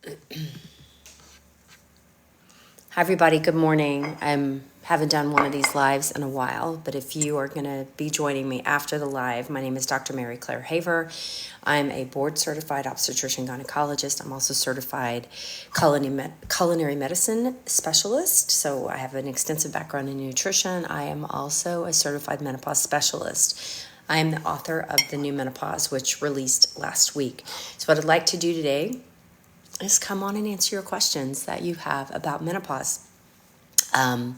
Hi, everybody. Good morning. I haven't done one of these lives in a while, but if you are going to be joining me after the live, my name is Dr. Mary Claire Haver. I'm a board-certified obstetrician gynecologist. I'm also certified culinary medicine specialist, so I have an extensive background in nutrition. I am also a certified menopause specialist. I am the author of The New Menopause, which released last week. So what I'd like to do today is come on and answer your questions that you have about menopause. I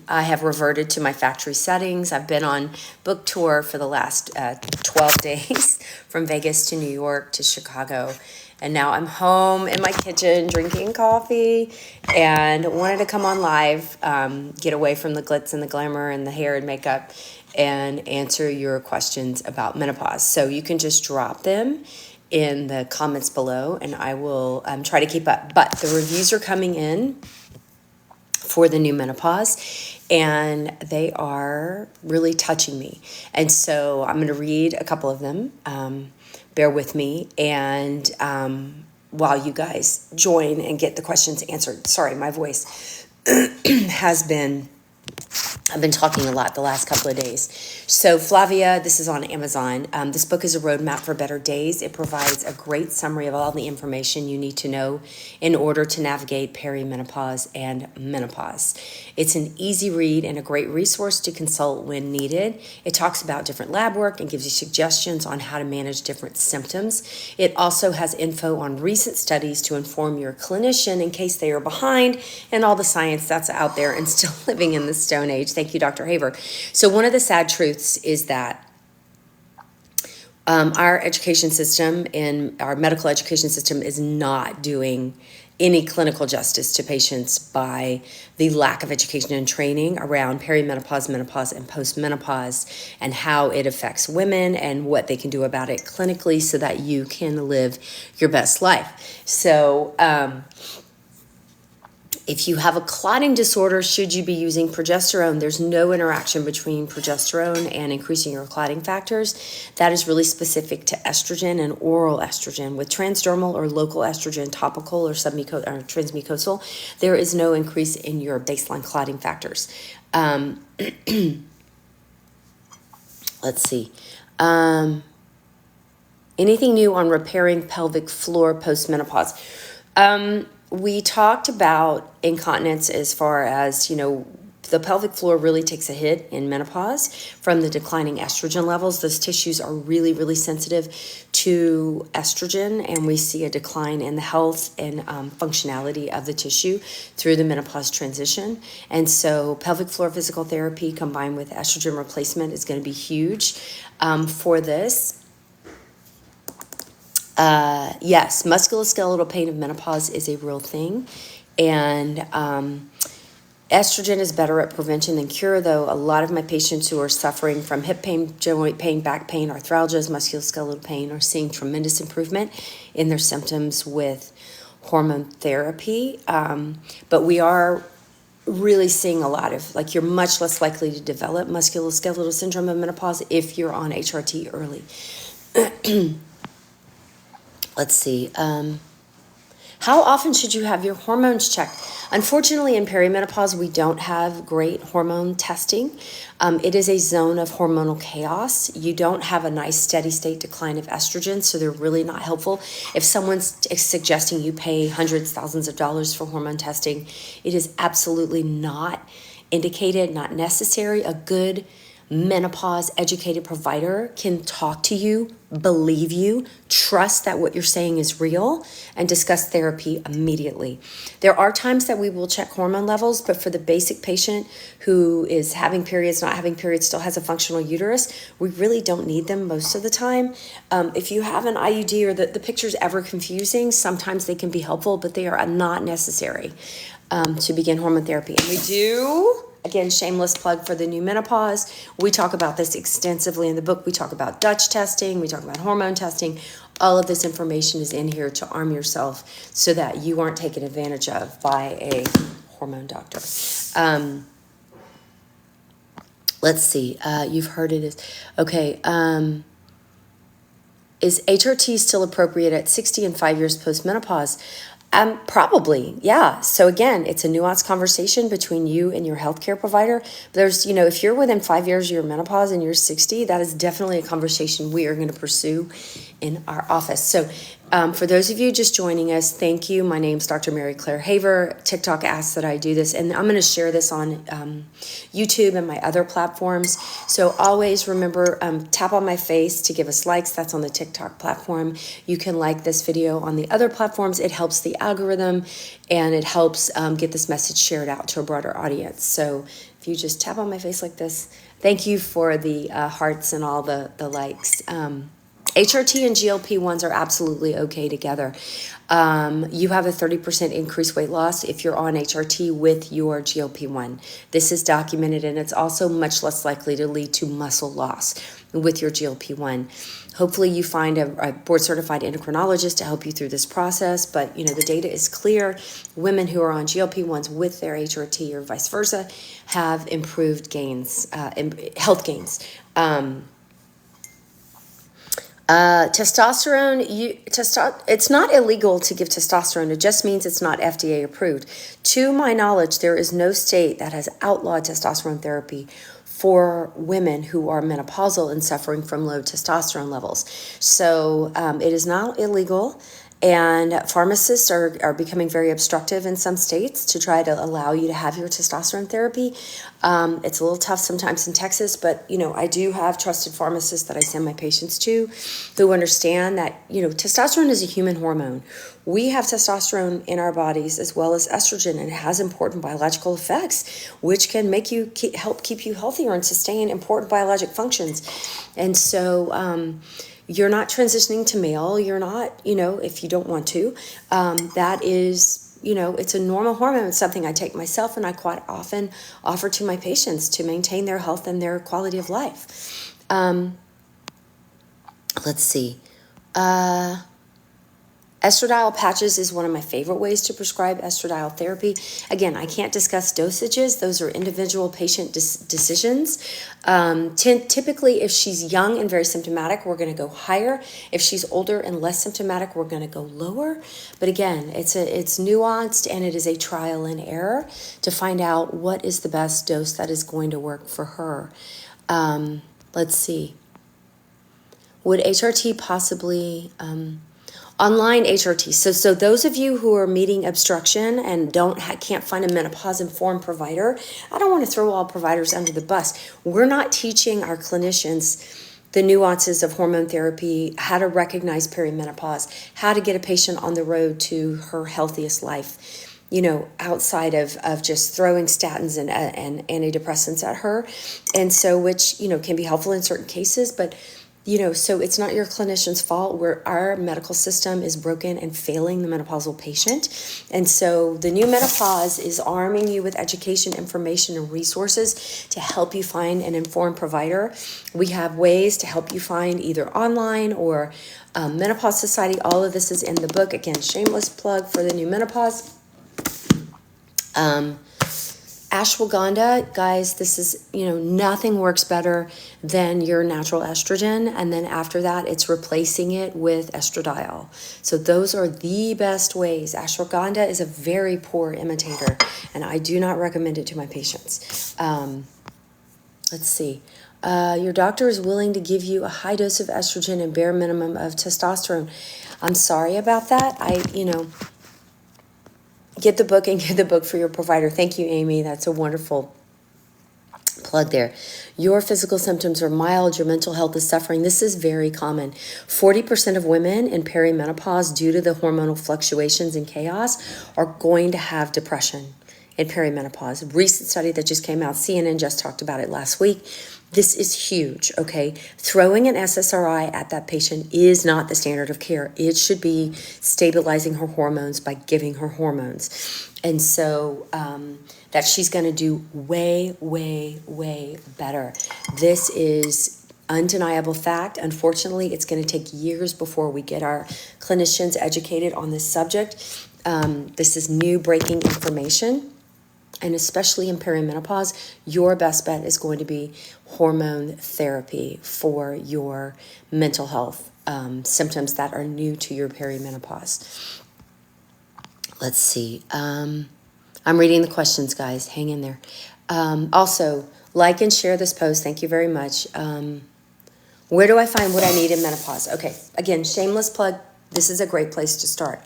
have reverted to my factory settings. I've been on book tour for the last 12 days from Vegas to New York to Chicago. And now I'm home in my kitchen drinking coffee and wanted to come on live, get away from the glitz and the glamour and the hair and makeup and answer your questions about menopause. So you can just drop them in the comments below and I will try to keep up. But the reviews are coming in for the new menopause, and they are really touching me. And so I'm going to read a couple of them. Bear with me, and while you guys join and get the questions answered. Sorry, my voice I've been talking a lot the last couple of days. So Flavia, this is on Amazon. This book is a roadmap for better days. It provides a great summary of all the information you need to know in order to navigate perimenopause and menopause. It's an easy read and a great resource to consult when needed. It talks about different lab work and gives you suggestions on how to manage different symptoms. It also has info on recent studies to inform your clinician in case they are behind and all the science that's out there and still living in the Stone Age. Thank you, Dr. Haver. So one of the sad truths is that our education system and our medical education system is not doing any clinical justice to patients by the lack of education and training around perimenopause, menopause, and postmenopause and how it affects women and what they can do about it clinically so that you can live your best life. So, if you have a clotting disorder, should you be using progesterone? There's no interaction between progesterone and increasing your clotting factors. That is really specific to estrogen and oral estrogen. With transdermal or local estrogen, topical or transmucosal, there is no increase in your baseline clotting factors. Let's see. Anything new on repairing pelvic floor postmenopause? We talked about incontinence as far as, the pelvic floor really takes a hit in menopause from the declining estrogen levels. Those tissues are really, really sensitive to estrogen, and we see a decline in the health and functionality of the tissue through the menopause transition. And so pelvic floor physical therapy combined with estrogen replacement is going to be huge for this. Yes, musculoskeletal pain of menopause is a real thing, and estrogen is better at prevention than cure, though a lot of my patients who are suffering from hip pain, joint pain, back pain, arthralgias, musculoskeletal pain are seeing tremendous improvement in their symptoms with hormone therapy, but we are really seeing a lot of, you're much less likely to develop musculoskeletal syndrome of menopause if you're on HRT early. Let's see. How often should you have your hormones checked? Unfortunately, in perimenopause, we don't have great hormone testing. It is a zone of hormonal chaos. You don't have a nice steady state decline of estrogen, so they're really not helpful. If someone's suggesting you pay hundreds, thousands of dollars for hormone testing, it is absolutely not indicated, not necessary. A good menopause educated provider can talk to you, believe you, trust that what you're saying is real, and discuss therapy immediately. There are times that we will check hormone levels, but for the basic patient who is having periods, not having periods, still has a functional uterus, we really don't need them most of the time. If you have an IUD or the picture's ever confusing, sometimes they can be helpful, but they are not necessary to begin hormone therapy. And we do... Again, shameless plug for the new menopause. We talk about this extensively in the book. We talk about Dutch testing. We talk about hormone testing. All of this information is in here to arm yourself so that you aren't taken advantage of by a hormone doctor. Let's see. You've heard it is. Okay. Is HRT still appropriate at 60 and 5 years post-menopause? Probably, yeah. So again, it's a nuanced conversation between you and your healthcare provider. There's, if you're within 5 years of your menopause and you're 60, that is definitely a conversation we are going to pursue in our office. So for those of you just joining us, thank you. My name's Dr. Mary Claire Haver. TikTok asks that I do this, and I'm going to share this on YouTube and my other platforms. So always remember, tap on my face to give us likes. That's on the TikTok platform. You can like this video on the other platforms. It helps the algorithm, and it helps get this message shared out to a broader audience. So if you just tap on my face like this, thank you for the hearts and all the likes. HRT and GLP-1s are absolutely okay together. You have a 30% increased weight loss if you're on HRT with your GLP-1. This is documented, and it's also much less likely to lead to muscle loss with your GLP-1. Hopefully you find a board-certified endocrinologist to help you through this process, but the data is clear. Women who are on GLP-1s with their HRT or vice versa have improved gains, health gains. Testosterone, it's not illegal to give testosterone. It just means it's not FDA approved. To my knowledge, there is no state that has outlawed testosterone therapy for women who are menopausal and suffering from low testosterone levels. So it is not illegal. And pharmacists are becoming very obstructive in some states to try to allow you to have your testosterone therapy. It's a little tough sometimes in Texas, but, I do have trusted pharmacists that I send my patients to who understand that, testosterone is a human hormone. We have testosterone in our bodies as well as estrogen, and it has important biological effects, which can make you help keep you healthier and sustain important biologic functions. And so, you're not transitioning to male. You're not, if you don't want to. That is, it's a normal hormone. It's something I take myself, and I quite often offer to my patients to maintain their health and their quality of life. Let's see. Estradiol patches is one of my favorite ways to prescribe estradiol therapy. Again, I can't discuss dosages. Those are individual patient decisions. Typically, if she's young and very symptomatic, we're going to go higher. If she's older and less symptomatic, we're going to go lower. But again, it's nuanced, and it is a trial and error to find out what is the best dose that is going to work for her. Let's see. Would HRT possibly... Online HRT. So those of you who are meeting obstruction and can't find a menopause-informed provider, I don't want to throw all providers under the bus. We're not teaching our clinicians the nuances of hormone therapy, how to recognize perimenopause, how to get a patient on the road to her healthiest life, outside of just throwing statins and antidepressants at her. And so, which, can be helpful in certain cases, but so it's not your clinician's fault where our medical system is broken and failing the menopausal patient. And so the new menopause is arming you with education, information, and resources to help you find an informed provider. We have ways to help you find either online or Menopause Society. All of this is in the book. Again, shameless plug for the new menopause. Ashwagandha, guys, this is, nothing works better than your natural estrogen. And then after that, it's replacing it with estradiol. So those are the best ways. Ashwagandha is a very poor imitator, and I do not recommend it to my patients. Let's see. Your doctor is willing to give you a high dose of estrogen and bare minimum of testosterone. I'm sorry about that. Get the book and get the book for your provider. Thank you, Amy. That's a wonderful plug there. Your physical symptoms are mild. Your mental health is suffering. This is very common. 40% of women in perimenopause, due to the hormonal fluctuations and chaos, are going to have depression in perimenopause. A recent study that just came out, CNN just talked about it last week. This is huge, okay? Throwing an SSRI at that patient is not the standard of care. It should be stabilizing her hormones by giving her hormones. And so that she's going to do way, way, way better. This is undeniable fact. Unfortunately, it's going to take years before we get our clinicians educated on this subject. This is new breaking information. And especially in perimenopause, your best bet is going to be hormone therapy for your mental health. symptoms that are new to your perimenopause. Let's see. I'm reading the questions, guys. Hang in there. Also, like and share this post. Thank you very much. Where do I find what I need in menopause? Okay, again, shameless plug. This is a great place to start.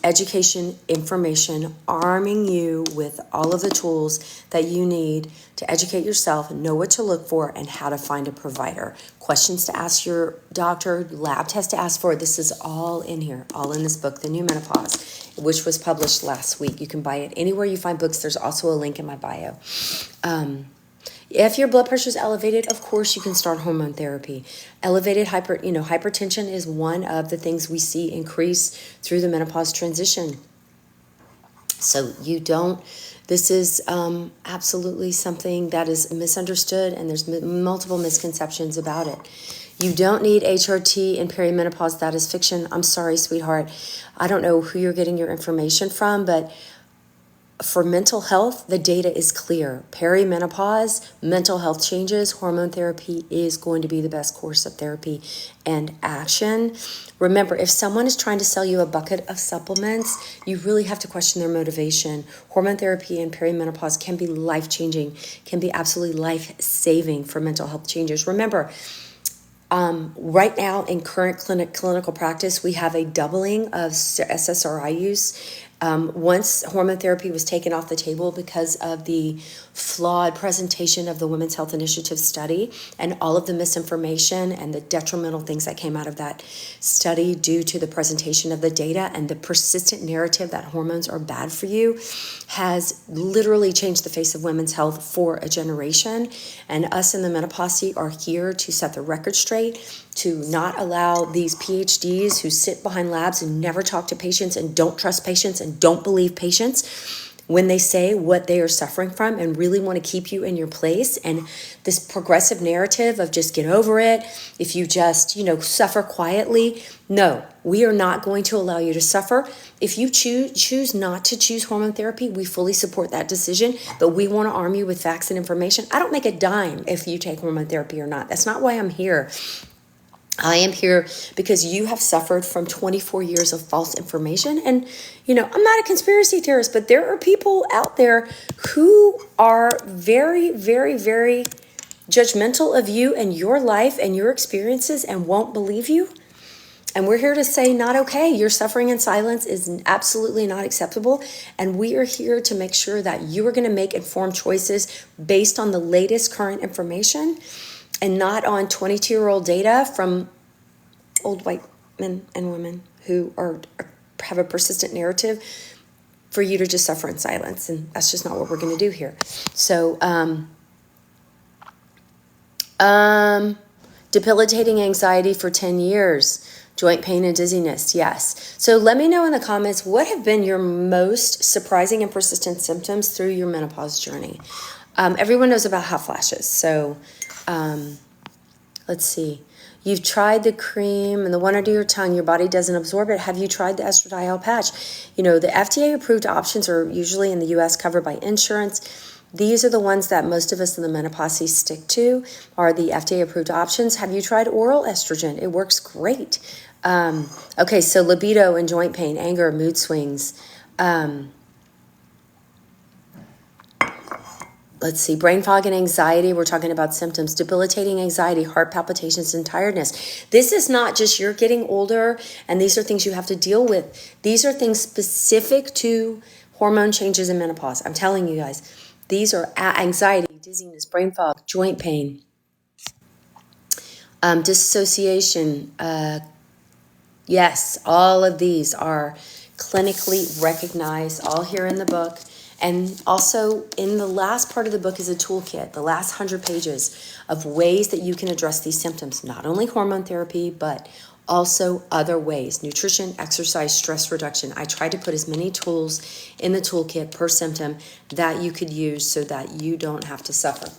Education, information, arming you with all of the tools that you need to educate yourself, know what to look for, and how to find a provider. Questions to ask your doctor, lab test to ask for. This is all in here, all in this book, The New Menopause, which was published last week. You can buy it anywhere you find books. There's also a link in my bio. If your blood pressure is elevated, of course you can start hormone therapy. Elevated hypertension is one of the things we see increase through the menopause transition. So this is absolutely something that is misunderstood, and there's multiple misconceptions about it. You don't need HRT in perimenopause. That is fiction. I'm sorry, sweetheart. I don't know who you're getting your information from, but for mental health, the data is clear. Perimenopause, mental health changes, hormone therapy is going to be the best course of therapy and action. Remember, if someone is trying to sell you a bucket of supplements, you really have to question their motivation. Hormone therapy and perimenopause can be life-changing, can be absolutely life-saving for mental health changes. Remember, right now in current clinical practice, we have a doubling of SSRI use. Once hormone therapy was taken off the table because of the flawed presentation of the Women's Health Initiative study and all of the misinformation and the detrimental things that came out of that study due to the presentation of the data and the persistent narrative that hormones are bad for you, has literally changed the face of women's health for a generation. And us in the Menopause are here to set the record straight, to not allow these PhDs who sit behind labs and never talk to patients and don't trust patients and don't believe patients when they say what they are suffering from and really want to keep you in your place. And this progressive narrative of just get over it, if you just, suffer quietly. No, we are not going to allow you to suffer. If you choose not to choose hormone therapy, we fully support that decision, but we want to arm you with facts and information. I don't make a dime if you take hormone therapy or not. That's not why I'm here. I am here because you have suffered from 24 years of false information. And, I'm not a conspiracy theorist, but there are people out there who are very, very, very judgmental of you and your life and your experiences and won't believe you. And we're here to say, not okay. Your suffering in silence is absolutely not acceptable. And we are here to make sure that you are going to make informed choices based on the latest current information, and not on 22-year-old data from old white men and women who have a persistent narrative for you to just suffer in silence. And that's just not what we're going to do here. So, debilitating anxiety for 10 years, joint pain and dizziness. Yes. So let me know in the comments, what have been your most surprising and persistent symptoms through your menopause journey? Everyone knows about hot flashes. So, let's see. You've tried the cream and the one under your tongue. Your body doesn't absorb it. Have you tried the estradiol patch? The FDA-approved options are usually in the U.S. covered by insurance. These are the ones that most of us in the menopause stick to, are the FDA-approved options. Have you tried oral estrogen? It works great. Okay, so libido and joint pain, anger, mood swings. Let's see, brain fog and anxiety. We're talking about symptoms. Debilitating anxiety, heart palpitations, and tiredness. This is not just you're getting older and these are things you have to deal with. These are things specific to hormone changes in menopause. I'm telling you guys, these are anxiety, dizziness, brain fog, joint pain, dissociation. Yes, all of these are clinically recognized, all here in the book. And also in the last part of the book is a toolkit, the last 100 pages of ways that you can address these symptoms, not only hormone therapy, but also other ways, nutrition, exercise, stress reduction. I tried to put as many tools in the toolkit per symptom that you could use so that you don't have to suffer.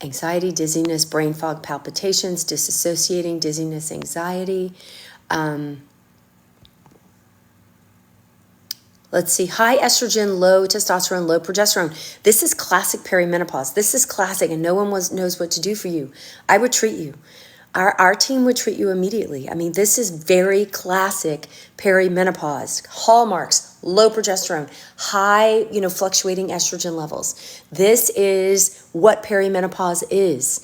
Anxiety, dizziness, brain fog, palpitations, disassociating, dizziness, anxiety. Let's see, high estrogen, low testosterone, low progesterone. This is classic perimenopause. This is classic, and no one knows what to do for you. I would treat you. our team would treat you immediately. I mean, this is very classic perimenopause. Hallmarks: low progesterone, high, fluctuating estrogen levels. This is what perimenopause is.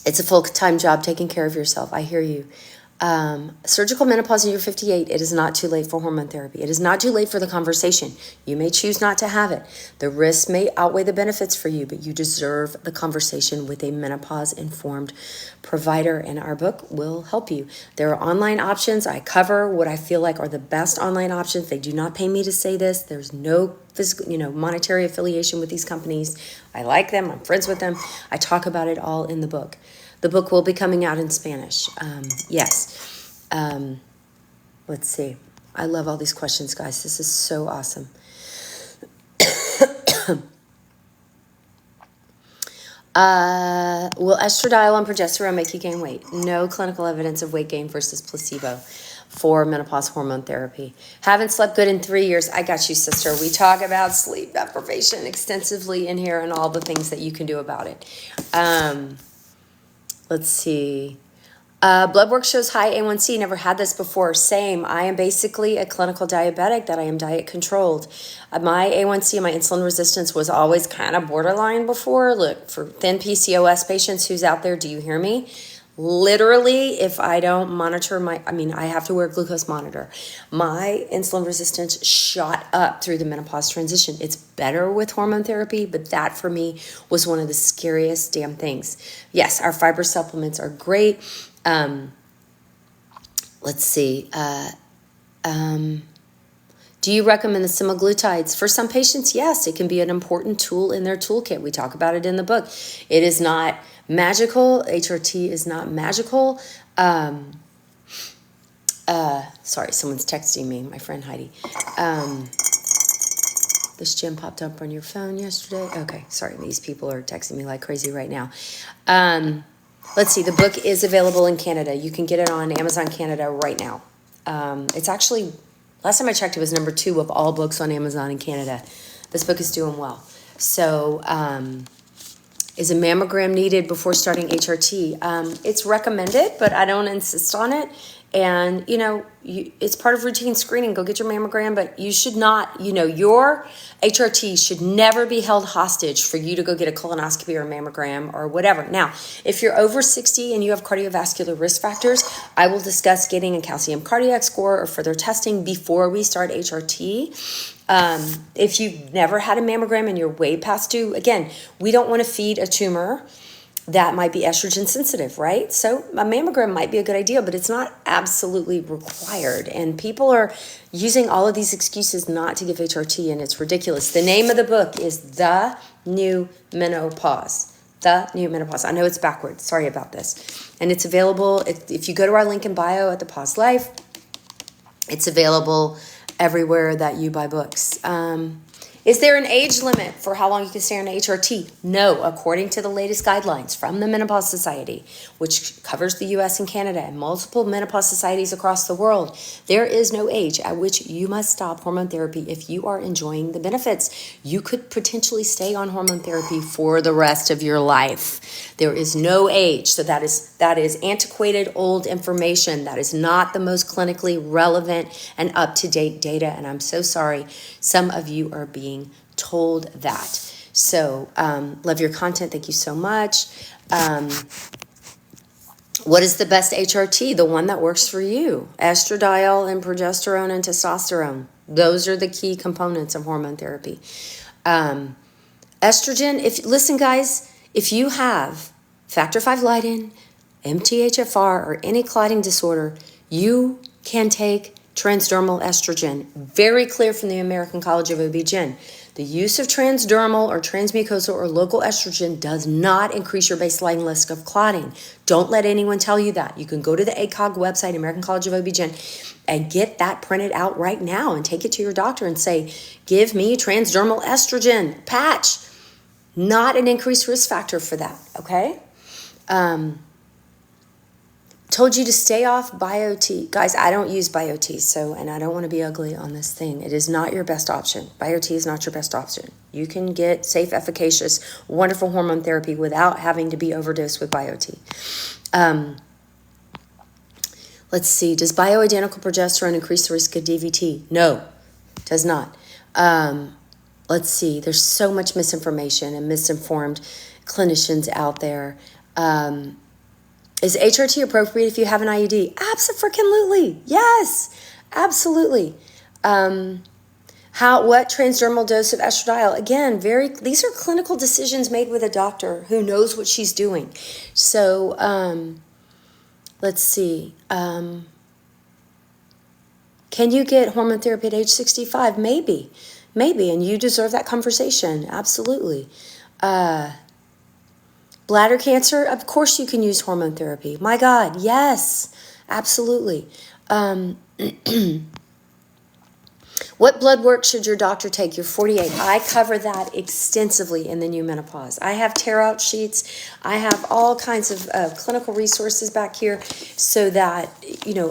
It's a full-time job taking care of yourself. I hear you. Surgical menopause when you're 58, it is not too late for hormone therapy. It is not too late for the conversation. You may choose not to have it. The risks may outweigh the benefits for you, but you deserve the conversation with a menopause-informed provider, and our book will help you. There are online options. I cover what I feel like are the best online options. They do not pay me to say this. There's no physical, monetary affiliation with these companies. I like them. I'm friends with them. I talk about it all in the book. The book will be coming out in Spanish. Yes. Let's see. I love all these questions, guys. This is so awesome. Will estradiol and progesterone make you gain weight? No clinical evidence of weight gain versus placebo for menopause hormone therapy. Haven't slept good in 3 years. I got you, sister. We talk about sleep deprivation extensively in here and all the things that you can do about it. Let's see. Blood work shows high A1C. Never had this before. Same. I am basically a clinical diabetic that I am diet controlled. My A1C, my insulin resistance was always kind of borderline before. Look, for thin PCOS patients who's out there, do you hear me? Literally, if I don't monitor I have to wear a glucose monitor. My insulin resistance shot up through the menopause transition. It's better with hormone therapy, but that for me was one of the scariest damn things. Yes, our fiber supplements are great. Let's see. Do you recommend the semaglutides? For some patients, yes, it can be an important tool in their toolkit. We talk about it in the book. It is not magical. HRT is not magical. Sorry, someone's texting me, my friend Heidi. This gym popped up on your phone yesterday. Okay, sorry, these people are texting me like crazy right now. Let's see, the book is available in Canada. You can get it on Amazon Canada right now. It's actually, last time I checked, it was number 2 of all books on Amazon in Canada. This book is doing well. So, is a mammogram needed before starting HRT? It's recommended, but I don't insist on it. And, it's part of routine screening. Go get your mammogram, but you should not, your HRT should never be held hostage for you to go get a colonoscopy or a mammogram or whatever. Now, if you're over 60 and you have cardiovascular risk factors, I will discuss getting a calcium cardiac score or further testing before we start HRT. If you've never had a mammogram and you're way past due, again, we don't want to feed a tumor that might be estrogen sensitive, right? So a mammogram might be a good idea, but it's not absolutely required. And people are using all of these excuses not to give HRT, and it's ridiculous. The name of the book is The New Menopause. The New Menopause. I know it's backwards. Sorry about this. And it's available, if you go to our link in bio at the Pause Life, it's available everywhere that you buy books. Is there an age limit for how long you can stay on HRT? No, according to the latest guidelines from the Menopause Society, which covers the U.S. and Canada and multiple menopause societies across the world, there is no age at which you must stop hormone therapy if you are enjoying the benefits. You could potentially stay on hormone therapy for the rest of your life. There is no age. So that is antiquated, old information. That is not the most clinically relevant and up-to-date data. And I'm so sorry some of you are being told that. So love your content. Thank you so much. What is the best HRT? The one that works for you. Estradiol and progesterone and testosterone. Those are the key components of hormone therapy. Estrogen, listen guys, if you have factor V Leiden, MTHFR, or any clotting disorder, you can take transdermal estrogen. Very clear from the American College of OB-GYN. The use of transdermal or transmucosal or local estrogen does not increase your baseline risk of clotting. Don't let anyone tell you that. You can go to the ACOG website, American College of OB-GYN, and get that printed out right now and take it to your doctor and say, give me transdermal estrogen patch. Not an increased risk factor for that, okay? Told you to stay off BioT. Guys, I don't use BioT, and I don't want to be ugly on this thing. It is not your best option. BioT is not your best option. You can get safe, efficacious, wonderful hormone therapy without having to be overdosed with BioT. Let's see. Does bioidentical progesterone increase the risk of DVT? No, it does not. Let's see. There's so much misinformation and misinformed clinicians out there. Is HRT appropriate if you have an IUD? Abso-freaking-lutely. Yes, absolutely. What transdermal dose of estradiol? Again, these are clinical decisions made with a doctor who knows what she's doing. So, let's see. Can you get hormone therapy at age 65? Maybe, and you deserve that conversation. Absolutely. Bladder cancer, of course you can use hormone therapy. My God, yes, absolutely. What blood work should your doctor take? You're 48. I cover that extensively in the new menopause. I have tear-out sheets. I have all kinds of clinical resources back here so that,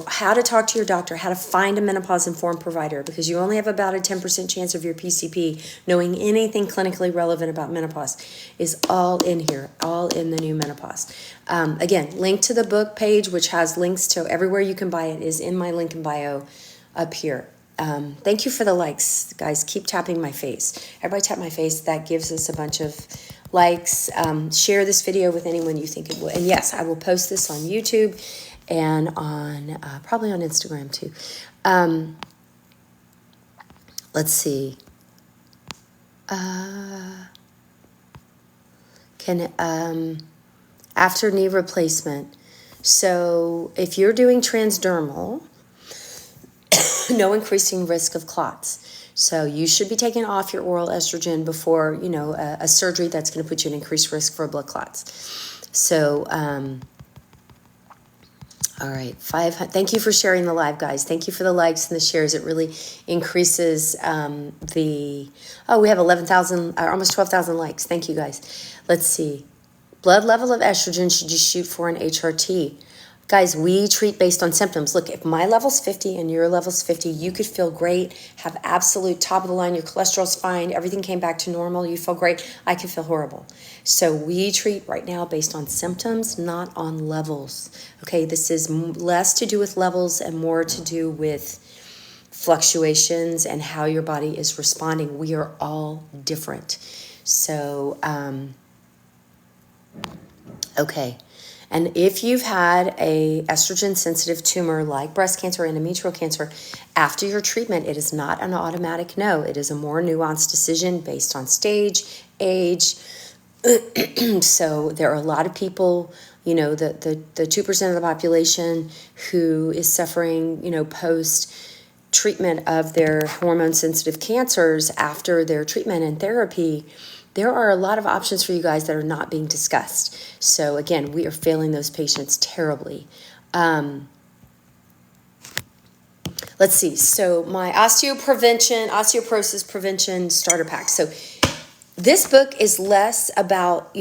how to talk to your doctor, how to find a menopause-informed provider, because you only have about a 10% chance of your PCP knowing anything clinically relevant about menopause is all in here, all in the new menopause. Again, link to the book page, which has links to everywhere you can buy it, is in my link in bio up here. Thank you for the likes, guys. Keep tapping my face. Everybody tap my face. That gives us a bunch of likes. Share this video with anyone you think it will. And yes, I will post this on YouTube and on probably on Instagram too. Let's see. After knee replacement. So if you're doing transdermal, no increasing risk of clots. So you should be taking off your oral estrogen before, a surgery that's going to put you in increased risk for blood clots. So, all right, 500. Thank you for sharing the live, guys. Thank you for the likes and the shares. It really increases we have 11,000, almost 12,000 likes. Thank you, guys. Let's see. Blood level of estrogen should you shoot for an HRT? Guys, we treat based on symptoms. Look, if my level's 50 and your level's 50, you could feel great, have absolute top of the line, your cholesterol's fine, everything came back to normal, you feel great. I could feel horrible. So we treat right now based on symptoms, not on levels. Okay, this is less to do with levels and more to do with fluctuations and how your body is responding. We are all different. So, okay. And if you've had a estrogen-sensitive tumor like breast cancer or endometrial cancer, after your treatment, it is not an automatic no. It is a more nuanced decision based on stage, age. So there are a lot of people, the 2% of the population who is suffering, post-treatment of their hormone-sensitive cancers after their treatment and therapy. There are a lot of options for you guys that are not being discussed. So again, we are failing those patients terribly. Let's see. So my osteoporosis prevention starter pack. So this book is less about,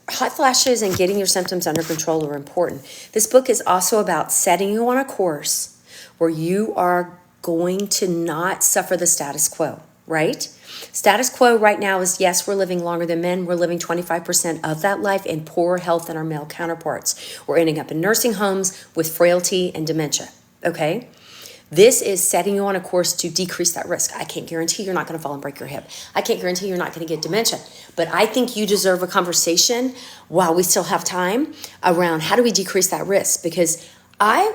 hot flashes and getting your symptoms under control are important. This book is also about setting you on a course where you are going to not suffer the status quo, right? Status quo right now is, yes, we're living longer than men. We're living 25% of that life in poor health than our male counterparts. We're ending up in nursing homes with frailty and dementia, okay? This is setting you on a course to decrease that risk. I can't guarantee you're not going to fall and break your hip. I can't guarantee you're not going to get dementia. But I think you deserve a conversation while we still have time around how do we decrease that risk? Because I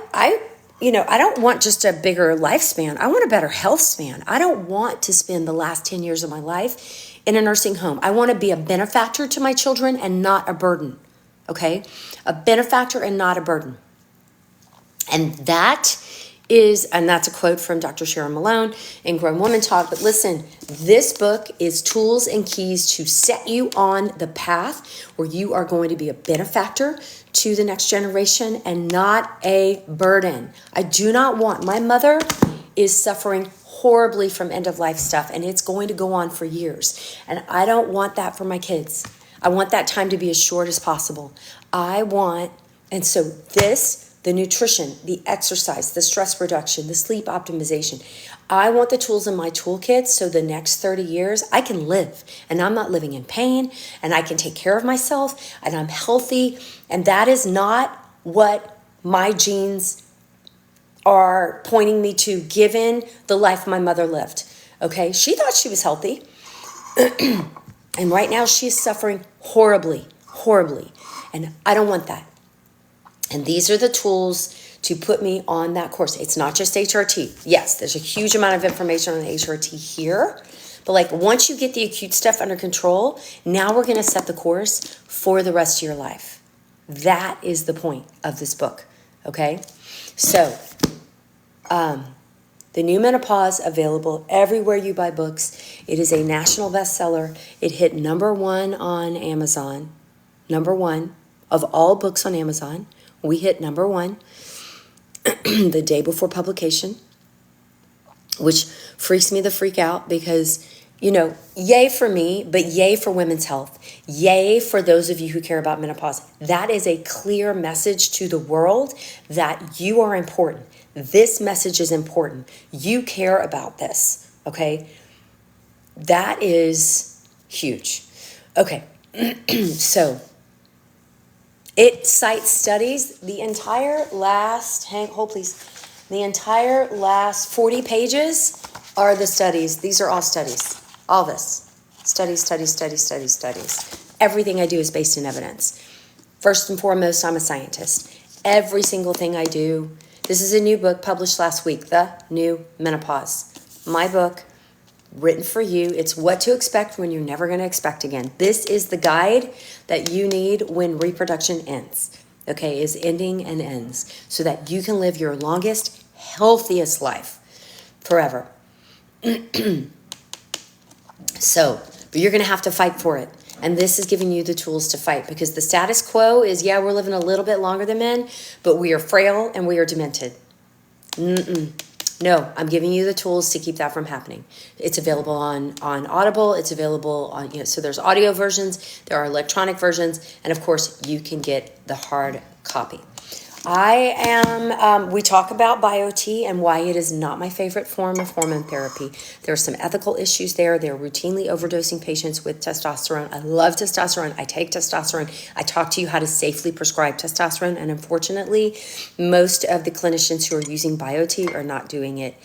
don't want just a bigger lifespan. I want a better health span. I don't want to spend the last 10 years of my life in a nursing home. I want to be a benefactor to my children and not a burden, okay? A benefactor and not a burden. And that's a quote from Dr. Sharon Malone in Grown Woman Talk. But listen, this book is tools and keys to set you on the path where you are going to be a benefactor to the next generation and not a burden. I do not want, my mother is suffering horribly from end-of-life stuff, and it's going to go on for years. And I don't want that for my kids. I want that time to be as short as possible. And so this the nutrition, the exercise, the stress reduction, the sleep optimization. I want the tools in my toolkit so the next 30 years I can live and I'm not living in pain and I can take care of myself and I'm healthy. And that is not what my genes are pointing me to, given the life my mother lived. Okay, she thought she was healthy. And right now she is suffering horribly, horribly. And I don't want that. And these are the tools to put me on that course. It's not just HRT. Yes, there's a huge amount of information on HRT here. But like once you get the acute stuff under control, now we're going to set the course for the rest of your life. That is the point of this book. Okay? So, The New Menopause, available everywhere you buy books. It is a national bestseller. It hit #1 on Amazon. #1 of all books on Amazon. We hit #1 the day before publication, which freaks me the freak out because, you know, yay for me, but yay for women's health. Yay for those of you who care about menopause. That is a clear message to the world that you are important. This message is important. You care about this, okay? That is huge. Okay, so it cites studies. The entire last, hold please, the entire last 40 pages are the studies. These are all studies, all this. Studies. Everything I do is based in evidence. First and foremost, I'm a scientist. Every single thing I do. This is a new book published last week, The New Menopause. My book, written for you. It's what to expect when you're never going to expect again. This is the guide that you need when reproduction ends, okay, is ending and ends, so that you can live your longest, healthiest life forever. So, but you're going to have to fight for it. And this is giving you the tools to fight, because the status quo is, yeah, we're living a little bit longer than men, but we are frail and we are demented. No, I'm giving you the tools to keep that from happening. It's available on Audible. It's available on, you know, so there's audio versions, there are electronic versions, and of course you can get the hard copy. We talk about BioT and why it is not my favorite form of hormone therapy. There are some ethical issues there. They're routinely overdosing patients with testosterone. I love testosterone. I take testosterone. I talk to you how to safely prescribe testosterone. And unfortunately, most of the clinicians who are using BioT are not doing it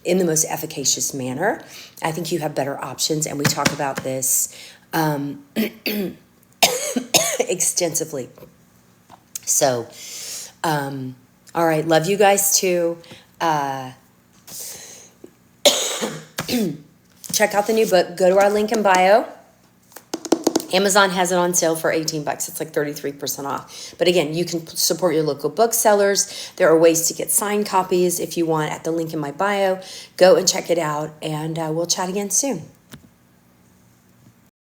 in the most efficacious manner. I think you have better options. And we talk about this extensively. So, all right, love you guys too. Check out the new book. Go to our link in bio. Amazon has it on sale for $18. It's like 33% off. But again, you can support your local booksellers. There are ways to get signed copies if you want at the link in my bio. Go and check it out, and we'll chat again soon.